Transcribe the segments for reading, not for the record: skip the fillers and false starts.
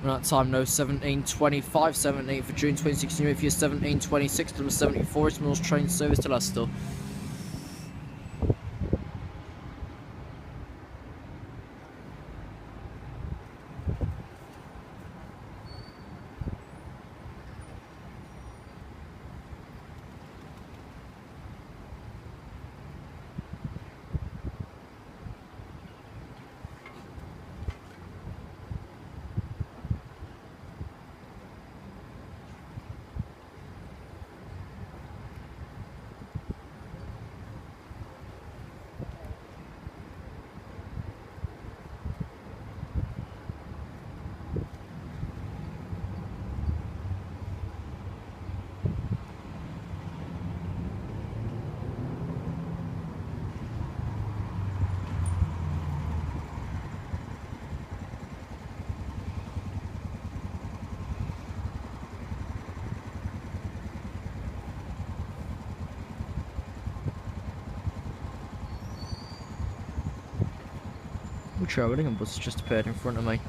That time no 17:25, 17th for June 2016. If you're 17:26, number 74, it's Mills train service to Leicester. The travelling and bus just appeared in front of me.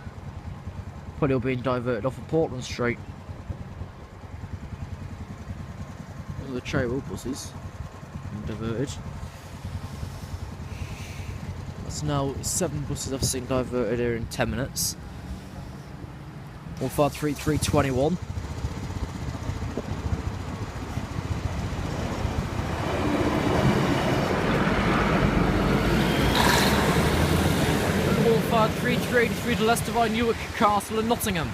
Probably all being diverted off of Portland Street. All the travel buses being diverted. That's now 7 buses I've seen diverted here in 10 minutes. 153321. All 383 to Leicester by Newark, Castle and Nottingham.